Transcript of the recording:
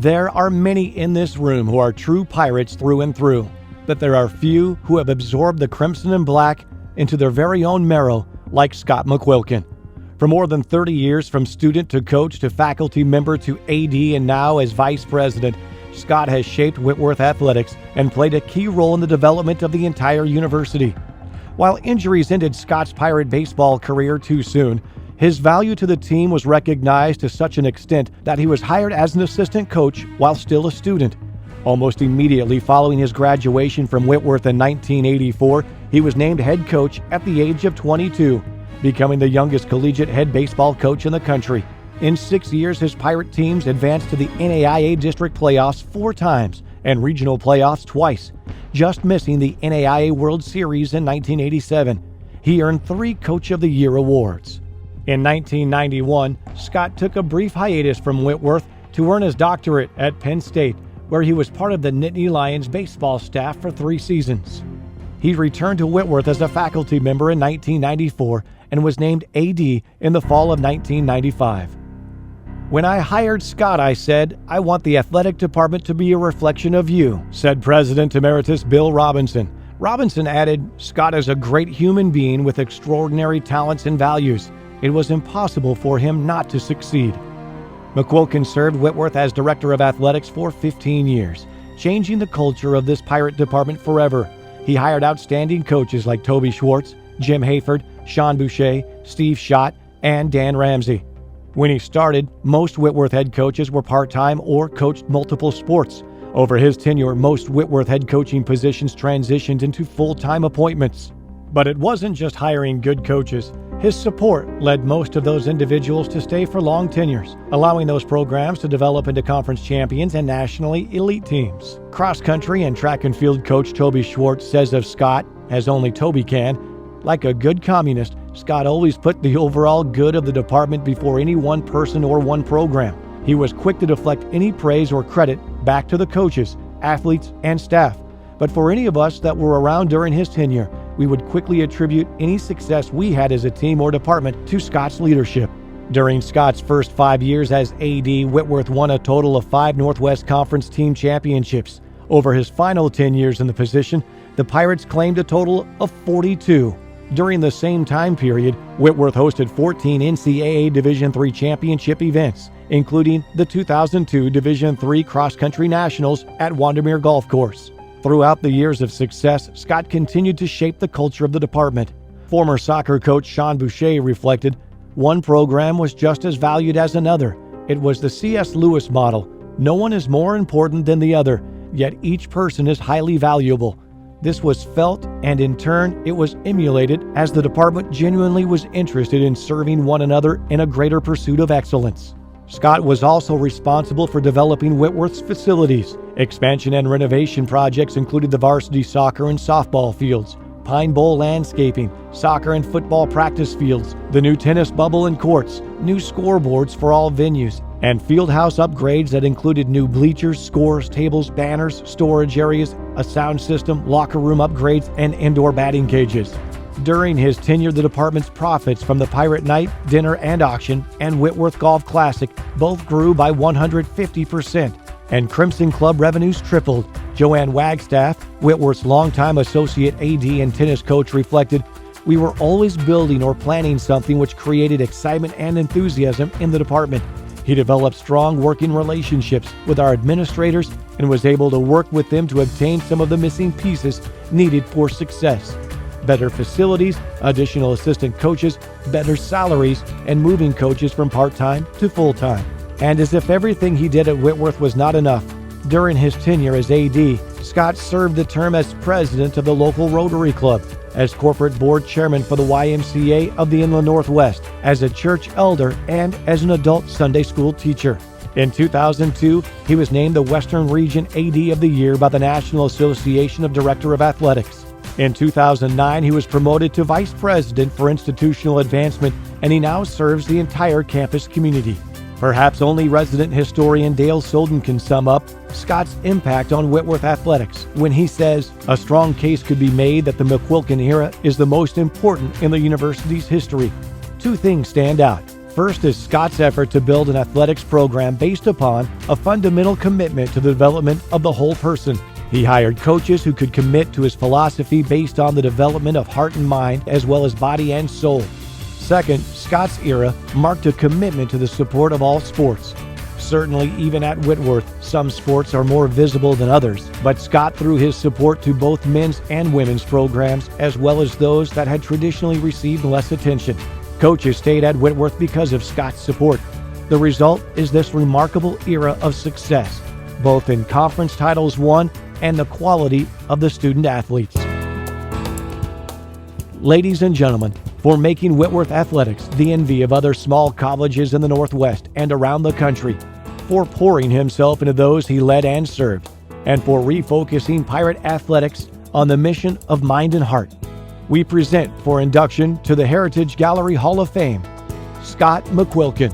There are many in this room who are true Pirates through and through, but there are few who have absorbed the crimson and black into their very own marrow like Scott McQuilkin. For more than 30 years, from student to coach to faculty member to AD and now as vice president, Scott has shaped Whitworth athletics and played a key role in the development of the entire university. While injuries ended Scott's Pirate baseball career too soon, his value to the team was recognized to such an extent that he was hired as an assistant coach while still a student. Almost immediately following his graduation from Whitworth in 1984, he was named head coach at the age of 22, becoming the youngest collegiate head baseball coach in the country. In 6 years, his Pirate teams advanced to the NAIA district playoffs 4 times and regional playoffs twice, just missing the NAIA World Series in 1987. He earned 3 Coach of the Year awards. In 1991, Scott took a brief hiatus from Whitworth to earn his doctorate at Penn State, where he was part of the Nittany Lions baseball staff for 3 seasons. He returned to Whitworth as a faculty member in 1994 and was named AD in the fall of 1995. "When I hired Scott, I said, I want the athletic department to be a reflection of you," said President Emeritus Bill Robinson. Robinson added, "Scott is a great human being with extraordinary talents and values. It was impossible for him not to succeed." McQuilkin served Whitworth as Director of Athletics for 15 years, changing the culture of this Pirate department forever. He hired outstanding coaches like Toby Schwartz, Jim Hayford, Sean Boucher, Steve Schott, and Dan Ramsey. When he started, most Whitworth head coaches were part-time or coached multiple sports. Over his tenure, most Whitworth head coaching positions transitioned into full-time appointments. But it wasn't just hiring good coaches. His support led most of those individuals to stay for long tenures, allowing those programs to develop into conference champions and nationally elite teams. Cross-country and track and field coach Toby Schwartz says of Scott, as only Toby can, "Like a good communist, Scott always put the overall good of the department before any one person or one program. He was quick to deflect any praise or credit back to the coaches, athletes, and staff. But for any of us that were around during his tenure, we would quickly attribute any success we had as a team or department to Scott's leadership." During Scott's first 5 years as AD, Whitworth won a total of 5 Northwest Conference team championships. Over his final 10 years in the position, the Pirates claimed a total of 42. During the same time period, Whitworth hosted 14 NCAA Division III championship events, including the 2002 Division III Cross Country Nationals at Windermere Golf Course. Throughout the years of success, Scott continued to shape the culture of the department. Former soccer coach Sean Boucher reflected, "One program was just as valued as another. It was the C.S. Lewis model. No one is more important than the other, yet each person is highly valuable." This was felt, and in turn, it was emulated as the department genuinely was interested in serving one another in a greater pursuit of excellence. Scott was also responsible for developing Whitworth's facilities. Expansion and renovation projects included the varsity soccer and softball fields, Pine Bowl landscaping, soccer and football practice fields, the new tennis bubble and courts, new scoreboards for all venues, and field house upgrades that included new bleachers, scores, tables, banners, storage areas, a sound system, locker room upgrades, and indoor batting cages. During his tenure, the department's profits from the Pirate Night, Dinner and Auction, and Whitworth Golf Classic both grew by 150%, and Crimson Club revenues tripled. Joanne Wagstaff, Whitworth's longtime associate AD and tennis coach, reflected, "We were always building or planning something which created excitement and enthusiasm in the department." He developed strong working relationships with our administrators and was able to work with them to obtain some of the missing pieces needed for success. Better facilities, additional assistant coaches, better salaries, and moving coaches from part-time to full-time. And as if everything he did at Whitworth was not enough, during his tenure as AD, Scott served the term as president of the local Rotary Club, as corporate board chairman for the YMCA of the Inland Northwest, as a church elder, and as an adult Sunday school teacher. In 2002, he was named the Western Region AD of the Year by the National Association of Director of Athletics. In 2009, he was promoted to Vice President for Institutional Advancement, and he now serves the entire campus community. Perhaps only resident historian Dale Solden can sum up Scott's impact on Whitworth athletics when he says, "A strong case could be made that the McQuilkin era is the most important in the university's history. 2 things stand out. First is Scott's effort to build an athletics program based upon a fundamental commitment to the development of the whole person. He hired coaches who could commit to his philosophy based on the development of heart and mind as well as body and soul. Second, Scott's era marked a commitment to the support of all sports. Certainly, even at Whitworth, some sports are more visible than others, but Scott threw his support to both men's and women's programs as well as those that had traditionally received less attention. Coaches stayed at Whitworth because of Scott's support. The result is this remarkable era of success, both in conference titles won and the quality of the student athletes. Ladies and gentlemen, for making Whitworth athletics the envy of other small colleges in the Northwest and around the country, for pouring himself into those he led and served, and for refocusing Pirate athletics on the mission of mind and heart, we present for induction to the Heritage Gallery Hall of Fame, Scott McQuilkin.